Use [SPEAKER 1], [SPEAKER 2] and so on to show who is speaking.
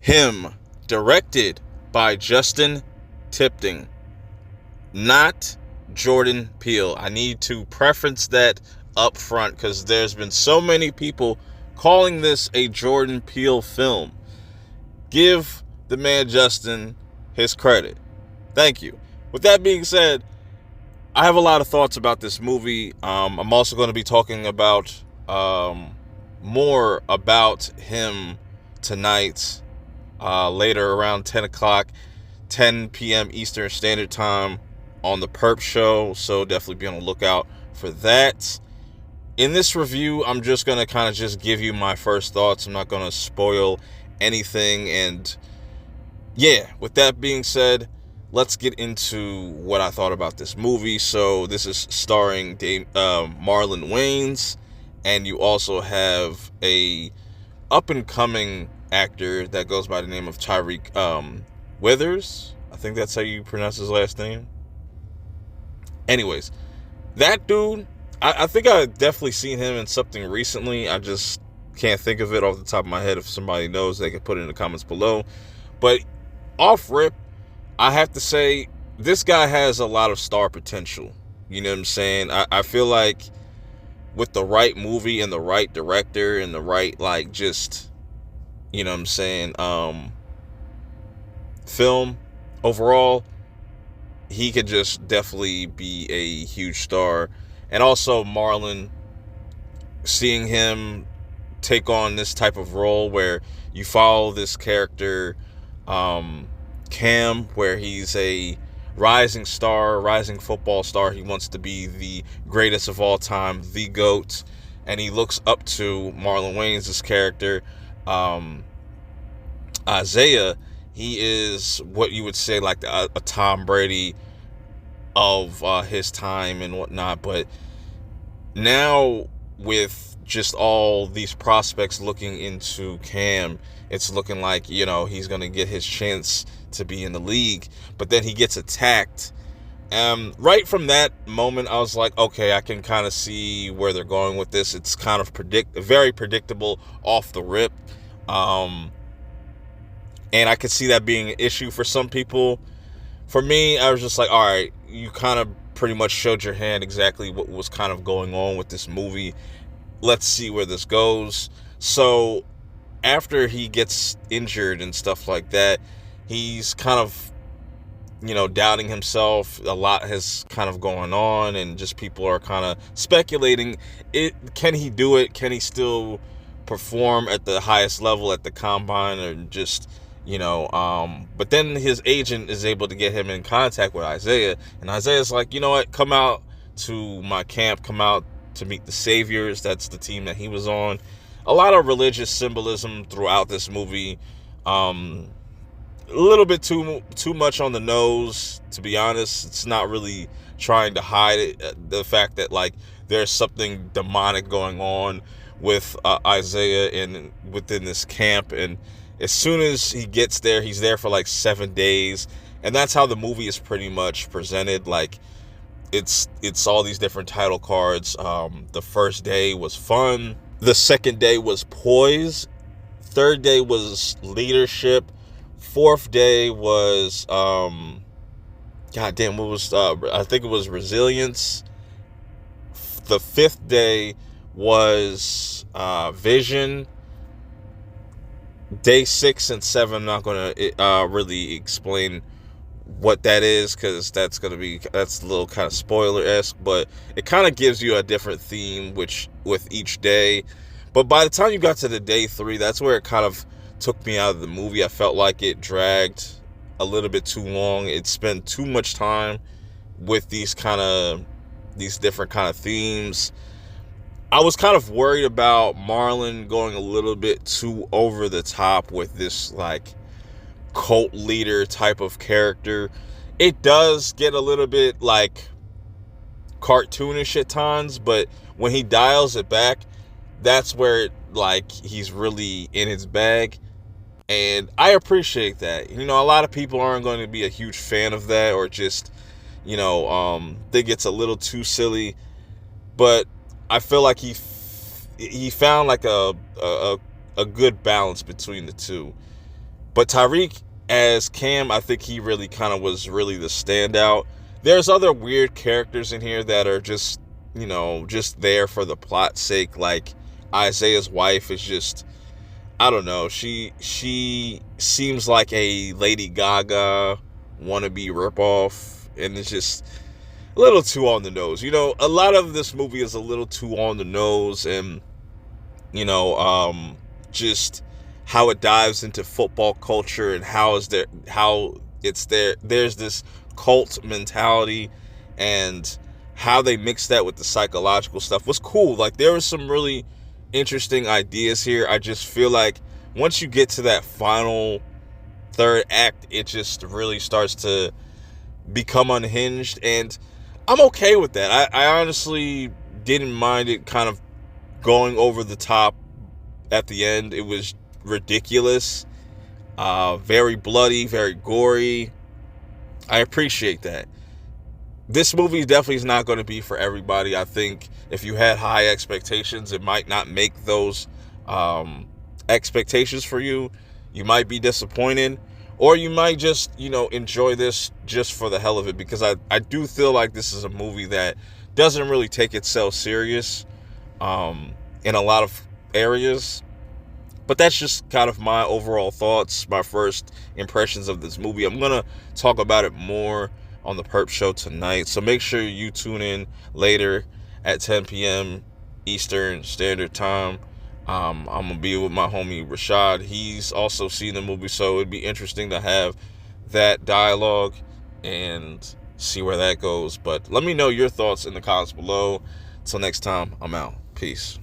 [SPEAKER 1] Him, directed by Justin Tipton, not Jordan Peele. I need to preference that up front because there's been so many people calling this a Jordan Peele film. Give the man Justin his credit. Thank you. With that being said, I have a lot of thoughts about this movie. I'm also going to be talking about more about him tonight, later around 10 o'clock, 10 p.m. Eastern Standard Time on The Perp Show. So definitely be on the lookout for that. In this review, I'm just going to kind of just give you my first thoughts. I'm not going to spoil anything. And yeah, with that being said, let's get into what I thought about this movie. So this is starring Marlon Wayans, and you also have a up-and-coming actor that goes by the name of Tyreek Withers. I think that's how you pronounce his last name. Anyways, that dude, I think I've definitely seen him in something recently. I just can't think of it off the top of my head. If somebody knows, they can put it in the comments below. But off rip, I have to say, this guy has a lot of star potential. You know what I'm saying? I feel like with the right movie and the right director and the right, like, just, you know what I'm saying, film overall, he could just definitely be a huge star. And also Marlon, seeing him take on this type of role where you follow this character, Cam, where he's a rising star, rising football star. He wants to be the greatest of all time, the GOAT, and he looks up to Marlon Wayans' character, Isaiah. He is what you would say like a Tom Brady of his time and whatnot. But now with just all these prospects looking into Cam, it's looking like, you know, he's going to get his chance to be in the league. But then he gets attacked. Right from that moment, I was like, okay, I can kind of see where they're going with this. It's kind of very predictable off the rip. And I could see that being an issue for some people. For me, I was just like, all right, you kind of pretty much showed your hand exactly what was kind of going on with this movie. Let's see where this goes. So after he gets injured and stuff like that, he's kind of, you know, doubting himself. A lot has kind of going on, and just people are kind of speculating, can he do it? Can he still perform at the highest level at the combine, or just, you know, but then his agent is able to get him in contact with Isaiah, and Isaiah's like, you know what, come out to my camp, come out to meet the Saviors. That's the team that he was on. A lot of religious symbolism throughout this movie. A little bit too much on the nose, to be honest. It's not really trying to hide it, the fact that, like, there's something demonic going on with Isaiah and within this camp. And as soon as he gets there, he's there for like 7 days, and that's how the movie is pretty much presented. Like, it's all these different title cards. The first day was fun. The second day was poise. Third day was leadership. Fourth day was I think it was resilience. The fifth day was vision. Day 6 and 7, I'm not going to really explain what that is, because that's a little kind of spoiler-esque, but it kind of gives you a different theme with each day. But by the time you got to the day 3, that's where it kind of took me out of the movie. I felt like it dragged a little bit too long. It spent too much time with these different kind of themes. I was kind of worried about Marlon going a little bit too over the top with this, like, cult leader type of character. It does get a little bit, like, cartoonish at times, but when he dials it back, that's where, like, he's really in his bag. And I appreciate that. You know, a lot of people aren't going to be a huge fan of that, or just, you know, think it's a little too silly. But I feel like he found like a good balance between the two. But Tyreek as Cam, I think he really kind of was really the standout. There's other weird characters in here that are just, just there for the plot's sake. Like Isaiah's wife is just, I don't know. She seems like a Lady Gaga wannabe ripoff, and it's just a little too on the nose. A lot of this movie is a little too on the nose, and just how it dives into football culture and how there's this cult mentality, and how they mix that with the psychological stuff was cool. Like, there was some really interesting ideas here. I just feel like once you get to that final third act, it just really starts to become unhinged, and I'm okay with that. I honestly didn't mind it kind of going over the top at the end. It was ridiculous, very bloody, very gory. I appreciate that. This movie definitely is not going to be for everybody. I think if you had high expectations, it might not make those expectations for you. You might be disappointed, or you might just, enjoy this just for the hell of it, because I do feel like this is a movie that doesn't really take itself serious in a lot of areas. But that's just kind of my overall thoughts, my first impressions of this movie. I'm going to talk about it more on the Perp Show tonight, so make sure you tune in later at 10 p.m. Eastern Standard Time. I'm going to be with my homie Rashad. He's also seen the movie, so it'd be interesting to have that dialogue and see where that goes. But let me know your thoughts in the comments below. Until next time, I'm out. Peace.